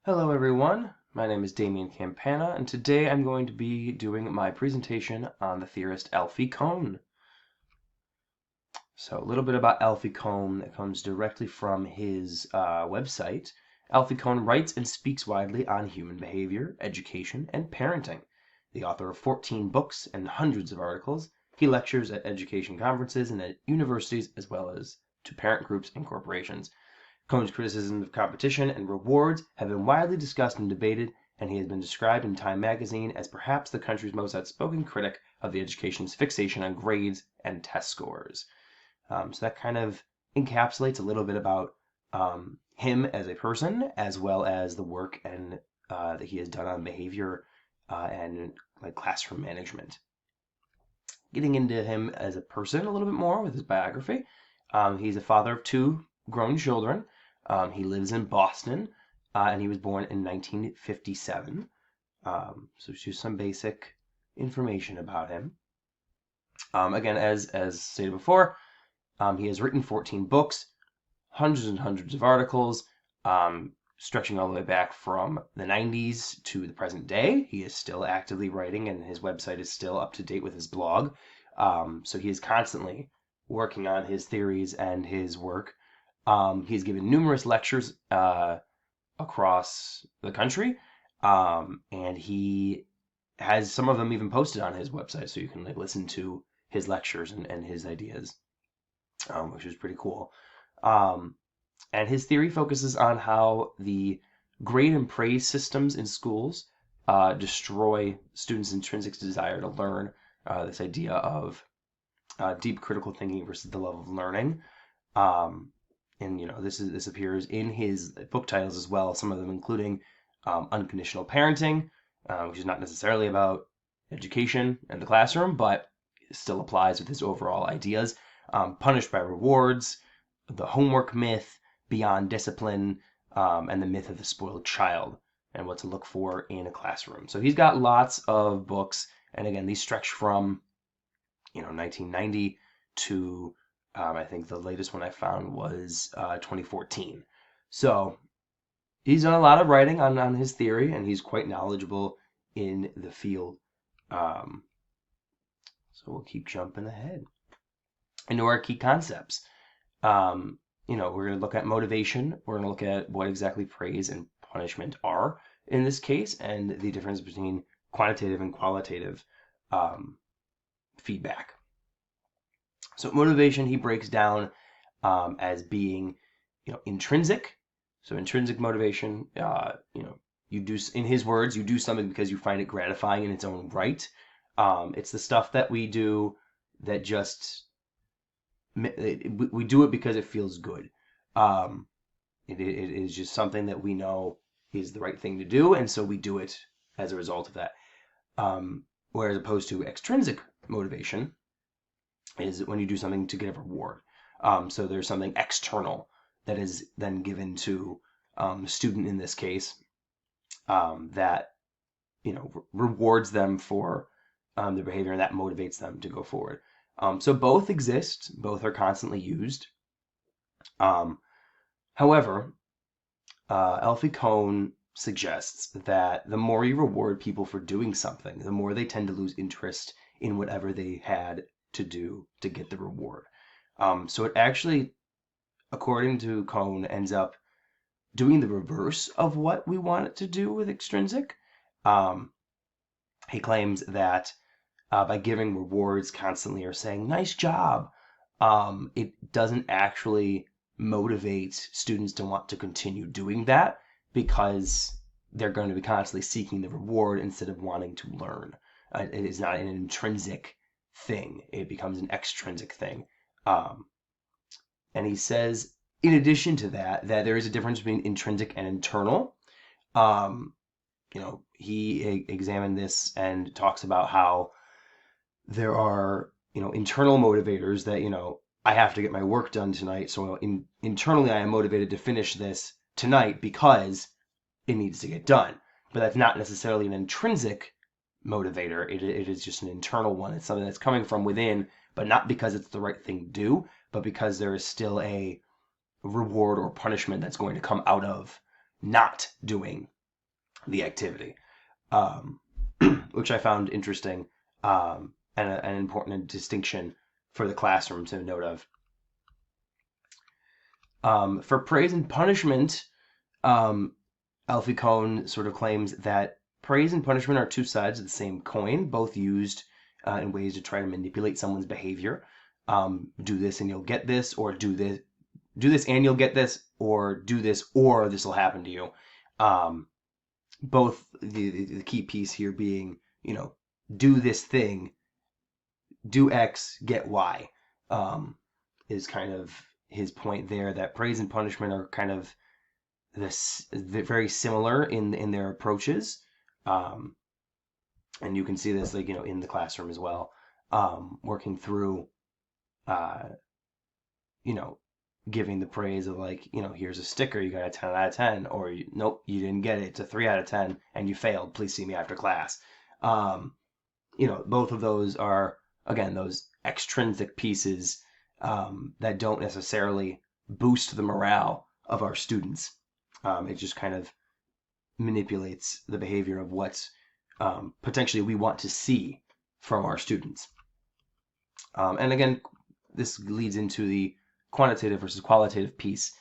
Hello everyone, my name is Damian Campana, and today I'm going to be doing my presentation on the theorist Alfie Kohn. So a little bit about Alfie Kohn that comes directly from his website. Alfie Kohn writes and speaks widely on human behavior, education, and parenting. The author of 14 books and hundreds of articles, he lectures at education conferences and at universities as well as to parent groups and corporations. Cohn's criticisms of competition and rewards have been widely discussed and debated, and he has been described in Time magazine as perhaps the country's most outspoken critic of the education's fixation on grades and test scores. So that kind of encapsulates a little bit about him as a person, as well as the work and that he has done on behavior and like classroom management. Getting into him as a person a little bit more with his biography, he's a father of two grown children. He lives in Boston, and he was born in 1957. So just some basic information about him. Again, as stated before, he has written 14 books, hundreds and hundreds of articles, stretching all the way back from the 90s to the present day. He is still actively writing, and his website is still up to date with his blog. So he is constantly working on his theories and his work. He's given numerous lectures across the country, and he has some of them even posted on his website, so you can like listen to his lectures and his ideas, which is pretty cool. And his theory focuses on how the grade and praise systems in schools destroy students' intrinsic desire to learn. This idea of deep critical thinking versus the love of learning. And this appears in his book titles as well. Some of them including Unconditional Parenting, which is not necessarily about education and the classroom, but still applies with his overall ideas. Punished by Rewards, The Homework Myth, Beyond Discipline, and the Myth of the Spoiled Child, and what to look for in a classroom. So he's got lots of books, and again, these stretch from 1990 to I think the latest one I found was 2014. So he's done a lot of writing on his theory, and he's quite knowledgeable in the field. So we'll keep jumping ahead into our key concepts. We're going to look at motivation. We're going to look at what exactly praise and punishment are in this case, and the difference between quantitative and qualitative feedback. So motivation he breaks down as being, intrinsic. So intrinsic motivation, you do, in his words, you do something because you find it gratifying in its own right. It's the stuff that we do that just we do it because it feels good. It is just something that we know is the right thing to do, and so we do it as a result of that. Whereas opposed to extrinsic motivation is when you do something to get a reward. So there's something external that is then given to the student in this case that rewards them for their behavior, and that motivates them to go forward. So both exist, both are constantly used. However, Alfie Kohn suggests that the more you reward people for doing something, the more they tend to lose interest in whatever they had to do to get the reward. So it actually, according to Kohn, ends up doing the reverse of what we want it to do with extrinsic. He claims that by giving rewards constantly or saying, nice job, it doesn't actually motivate students to want to continue doing that because they're going to be constantly seeking the reward instead of wanting to learn. It is not an intrinsic thing. It becomes an extrinsic thing. And he says, in addition to that there is a difference between intrinsic and internal. He examined this and talks about how there are, internal motivators that, I have to get my work done tonight. So internally, I am motivated to finish this tonight because it needs to get done. But that's not necessarily an intrinsic motivator. It is just an internal one. It's something that's coming from within, but not because it's the right thing to do, but because there is still a reward or punishment that's going to come out of not doing the activity, which I found interesting, and an important distinction for the classroom to note of. For praise and punishment, Alfie Kohn sort of claims that praise and punishment are two sides of the same coin, both used in ways to try to manipulate someone's behavior. Do this and you'll get this, or do this and you'll get this, or do this or this will happen to you. Both the key piece here being, do this thing, do X, get Y, is kind of his point there, that praise and punishment are kind of this very similar in their approaches. And you can see this in the classroom as well, working through giving the praise of here's a sticker, you got a 10 out of 10, or nope, you didn't get it, it's a 3 out of 10 and you failed, please see me after class. Both of those are, again, those extrinsic pieces that don't necessarily boost the morale of our students. It just kind of manipulates the behavior of what potentially we want to see from our students. And again, this leads into the quantitative versus qualitative piece,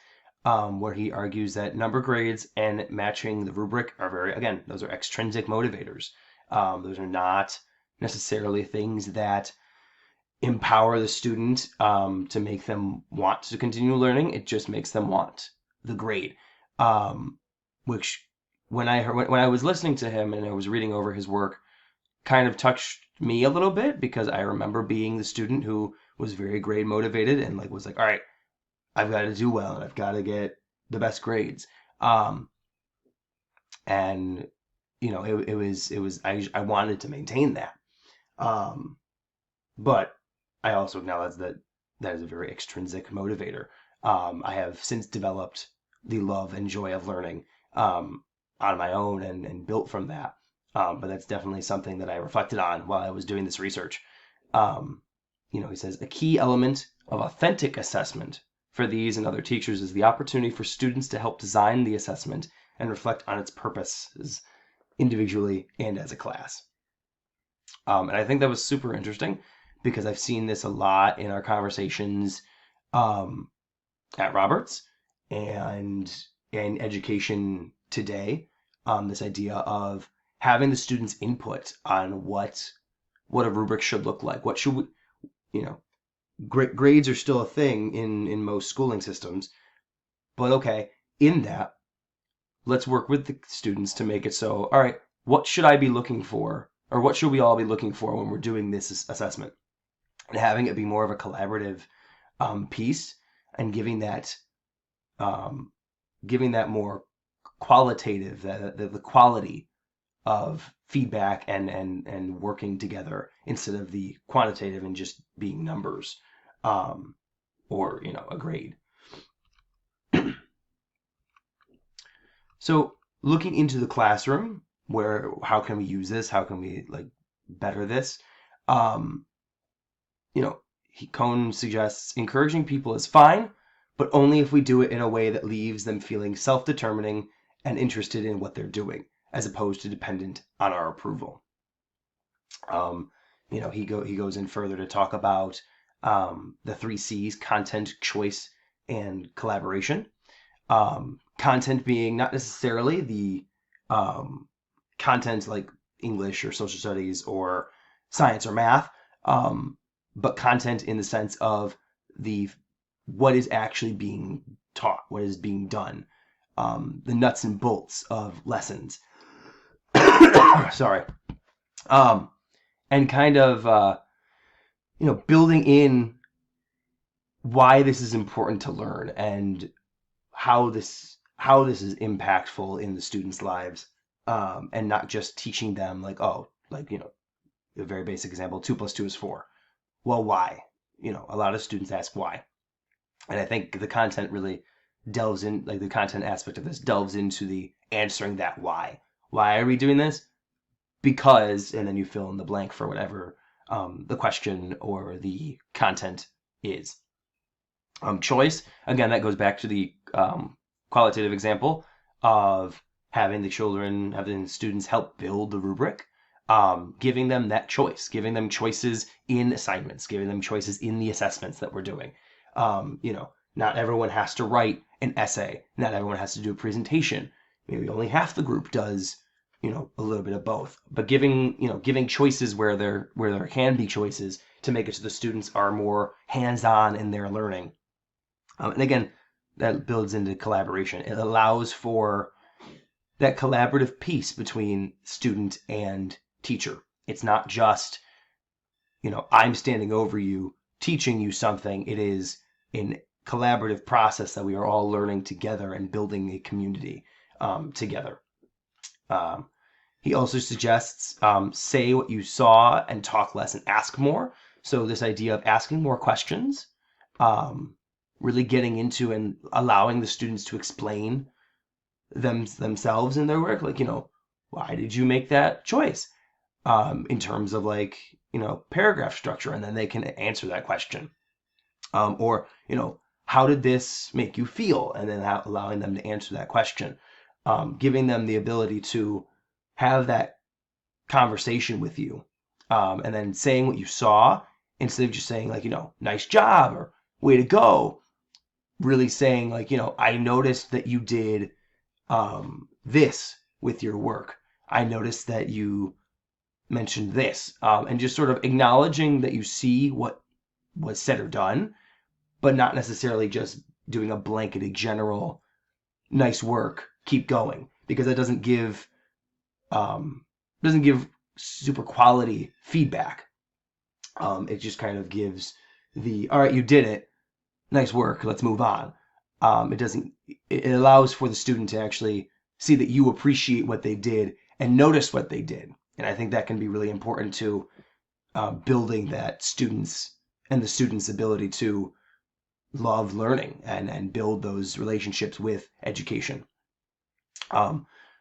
where he argues that number grades and matching the rubric are those are extrinsic motivators. Those are not necessarily things that empower the student to make them want to continue learning. It just makes them want the grade, which when I was listening to him and I was reading over his work, kind of touched me a little bit, because I remember being the student who was very grade motivated and was like, all right, I've got to do well and I've got to get the best grades. And it was I wanted to maintain that. But I also acknowledge that is a very extrinsic motivator. I have since developed the love and joy of learning on my own and built from that. But that's definitely something that I reflected on while I was doing this research. He says, a key element of authentic assessment for these and other teachers is the opportunity for students to help design the assessment and reflect on its purposes individually and as a class. And I think that was super interesting, because I've seen this a lot in our conversations at Roberts and in education today. This idea of having the students' input on what a rubric should look like. What should we, grades are still a thing in most schooling systems, but okay, in that, let's work with the students to make it so, all right, what should I be looking for, or what should we all be looking for when we're doing this assessment? And having it be more of a collaborative piece, and giving that more qualitative, the quality of feedback and working together, instead of the quantitative and just being numbers, or a grade. So looking into the classroom, how can we use this? How can we better this? Kohn suggests encouraging people is fine, but only if we do it in a way that leaves them feeling self-determining and interested in what they're doing, as opposed to dependent on our approval. He goes in further to talk about the 3 C's: content, choice, and collaboration. Content being not necessarily the content like English or social studies or science or math, but content in the sense of what is actually being taught, what is being done, the nuts and bolts of lessons. Sorry. And kind of, building in why this is important to learn, and how this is impactful in the students' lives, and not just teaching them a very basic example, 2 + 2 is 4. Well, why? A lot of students ask why. And I think the content really delves in, the content aspect of this delves into the answering that why. Why are we doing this? Because, and then you fill in the blank for whatever the question or the content is. Choice, again, that goes back to the qualitative example. of having the students help build the rubric, giving them that choice, giving them choices in assignments, giving them choices in the assessments that we're doing. Not everyone has to write an essay. Not everyone has to do a presentation. Maybe only half the group does, a little bit of both. But giving choices where there can be choices to make it so the students are more hands-on in their learning. And again, that builds into collaboration. It allows for that collaborative piece between student and teacher. It's not just, I'm standing over you, teaching you something. It is a collaborative process that we are all learning together and building a community together. He also suggests say what you saw and talk less and ask more. So this idea of asking more questions, really getting into and allowing the students to explain themselves in their work. Like, why did you make that choice? In terms of paragraph structure, and then they can answer that question. Or, how did this make you feel? And then allowing them to answer that question. Giving them the ability to have that conversation with you, and then saying what you saw instead of just saying nice job or way to go. Really saying I noticed that you did this with your work. I noticed that you mentioned this, and just sort of acknowledging that you see what was said or done, but not necessarily just doing a blanketed general nice work, keep going, because that doesn't give super quality feedback. It just kind of gives all right, you did it, nice work, let's move on. It allows for the student to actually see that you appreciate what they did and notice what they did. And I think that can be really important to building that the students' ability to love learning and build those relationships with education.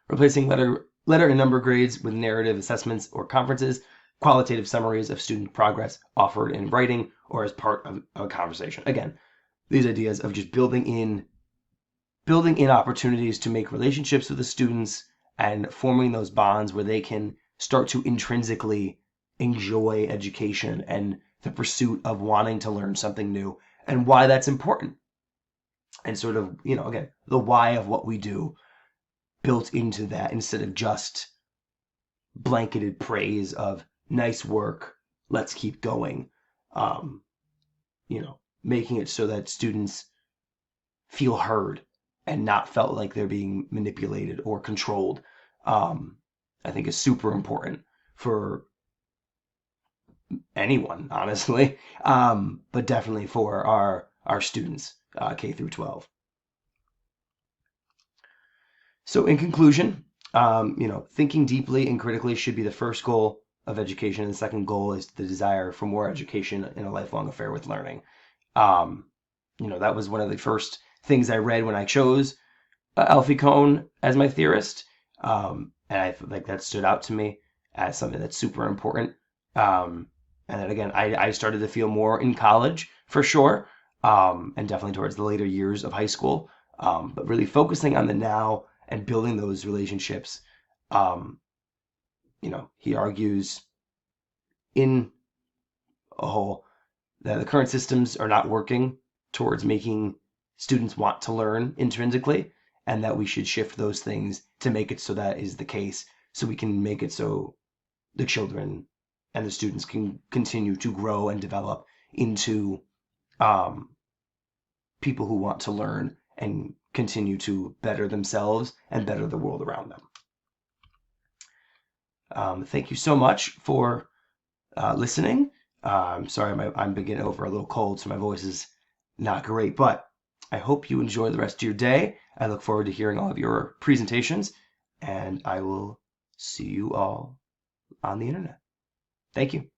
Replacing letter and number grades with narrative assessments or conferences, qualitative summaries of student progress offered in writing or as part of a conversation. Again, these ideas of just building in opportunities to make relationships with the students and forming those bonds where they can start to intrinsically enjoy education and the pursuit of wanting to learn something new and why that's important. And sort of, again, the why of what we do built into that instead of just blanketed praise of nice work, let's keep going. Making it so that students feel heard and not felt like they're being manipulated or controlled, I think is super important for anyone, honestly, but definitely for our students, K through 12. So in conclusion, thinking deeply and critically should be the first goal of education, and the second goal is the desire for more education in a lifelong affair with learning. That was one of the first things I read when I chose Alfie Kohn as my theorist, and I like that stood out to me as something that's super important. And then again, I started to feel more in college for sure, and definitely towards the later years of high school, but really focusing on the now and building those relationships. He argues in a whole that the current systems are not working towards making students want to learn intrinsically, and that we should shift those things to make it so that is the case, so we can make it so the children and the students can continue to grow and develop into people who want to learn and continue to better themselves and better the world around them. Thank you so much for listening. Sorry, I'm beginning over a little cold, so my voice is not great, but I hope you enjoy the rest of your day. I look forward to hearing all of your presentations, and I will see you all on the internet. Thank you.